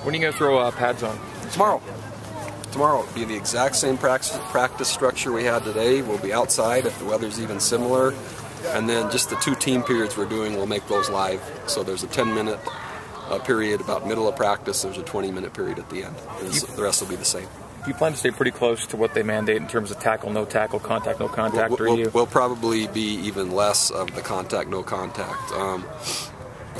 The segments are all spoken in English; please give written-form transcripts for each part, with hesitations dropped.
When are you going to throw pads on? Tomorrow. Tomorrow will be the exact same practice structure we had today. We'll be outside if the weather's even similar. And then just the 2 team periods we're doing, we'll make those live. So there's a 10-minute period about middle of practice. There's a 20-minute period at the end. And the rest will be the same. You plan to stay pretty close to what they mandate in terms of tackle, no tackle, contact, no contact, We'll probably be even less of the contact, no contact.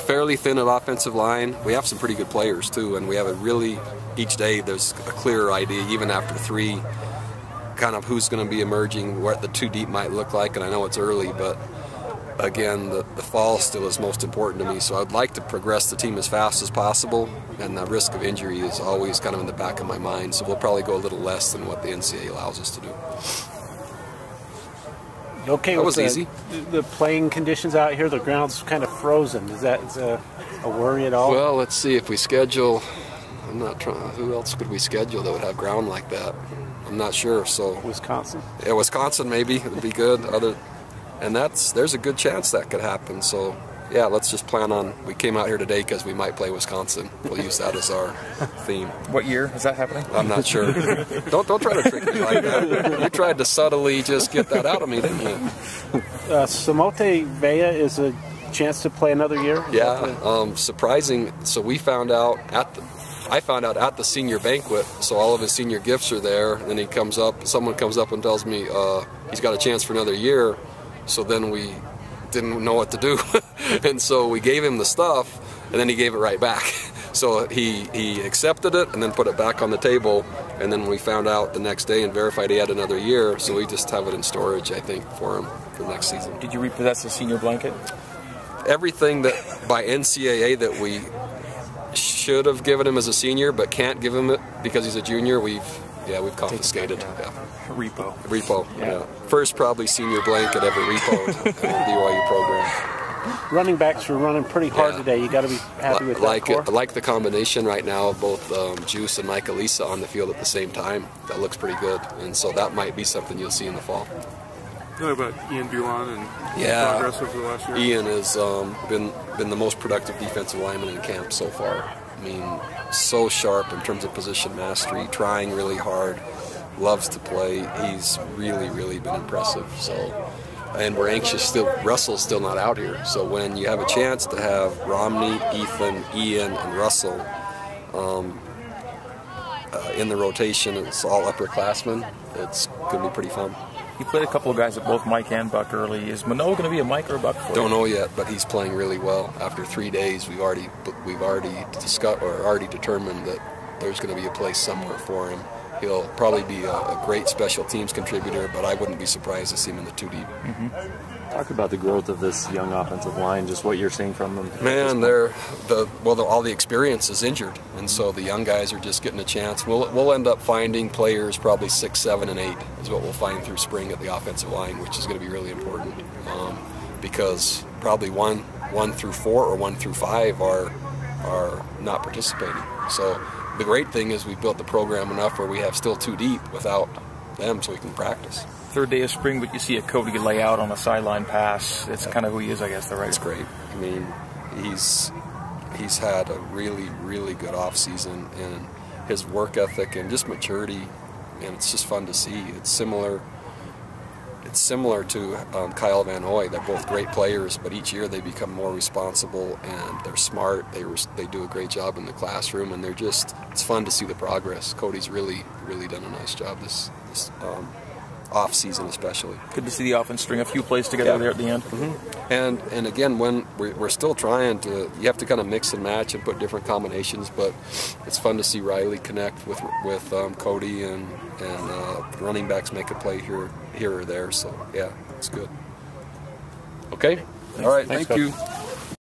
Fairly thin at offensive line. We have some pretty good players too, and we have a really, each day there's a clearer idea, even after 3, kind of who's going to be emerging, what the 2 deep might look like, and I know it's early, but again, the fall still is most important to me, so I'd like to progress the team as fast as possible, and the risk of injury is always kind of in the back of my mind, so we'll probably go a little less than what the NCAA allows us to do. Okay, that was easy. The playing conditions out here, the ground's kind of frozen. Is that a worry at all? Well, let's see if we schedule. I'm not trying. Who else could we schedule that would have ground like that? I'm not sure. So Wisconsin. Yeah, Wisconsin maybe would be good. There's a good chance that could happen. So yeah, let's just plan on. We came out here today because we might play Wisconsin. We'll use that as our theme. What year is that happening? I'm not sure. Don't try to trick me like that. You tried to subtly just get that out of me, didn't you? Samote Vea is a chance to play another year? Yeah, surprising. So I found out at the senior banquet, so all of his senior gifts are there, and then someone comes up and tells me he's got a chance for another year, so then we didn't know what to do. And so we gave him the stuff, and then he gave it right back. So he accepted it and then put it back on the table, and then we found out the next day and verified he had another year, so we just have it in storage, I think, for him for next season. Did you repossess the senior blanket? Everything that by NCAA that we should have given him as a senior but can't give him it because he's a junior, we've confiscated. Yeah. Repo. Yeah. First probably senior blanket ever repoed in the BYU program. Running backs were running pretty hard today. You got to be happy with that. I like the combination right now of both Juice and Mike Elisa on the field at the same time. That looks pretty good, and so that might be something you'll see in the fall. Know about Ian Bulan and progress over the last year? Ian has been the most productive defensive lineman in camp so far. I mean, so sharp in terms of position mastery, trying really hard, loves to play. He's really, really been impressive. So, and we're anxious still. Russell's still not out here. So when you have a chance to have Romney, Ethan, Ian, and Russell in the rotation, it's all upperclassmen. It's going to be pretty fun. You played a couple of guys at both Mike and Buck early. Is Manoa going to be a Mike or a Buck for you? Don't know yet, but he's playing really well. After 3 days, we've already discussed or already determined that there's going to be a place somewhere for him. He'll probably be a great special teams contributor, but I wouldn't be surprised to see him in the 2 deep. Talk about the growth of this young offensive line, just what you're seeing from them. Man, all the experience is injured, and so the young guys are just getting a chance. We'll end up finding players probably 6, 7, and 8 is what we'll find through spring at the offensive line, which is going to be really important because probably 1 through 4 or 1 through 5 are not participating. So the great thing is we built the program enough where we have still 2 deep without them, so we can practice. Third day of spring, but you see a Cody lay out on a sideline pass. It's kind of who he is, I guess. That's great. I mean, he's had a really, really good off season, and his work ethic and just maturity, and it's just fun to see. It's similar to Kyle Van Hoy. They're both great players, but each year they become more responsible and they're smart. They do a great job in the classroom, and it's fun to see the progress. Cody's really, really done a nice job this off season especially. Good to see the offense string a few plays together there at the end. And again, when we're still trying to, you have to kind of mix and match and put different combinations, but it's fun to see Riley connect with Cody and running backs make a play here or there. So yeah, it's good. Okay, all right, thank you.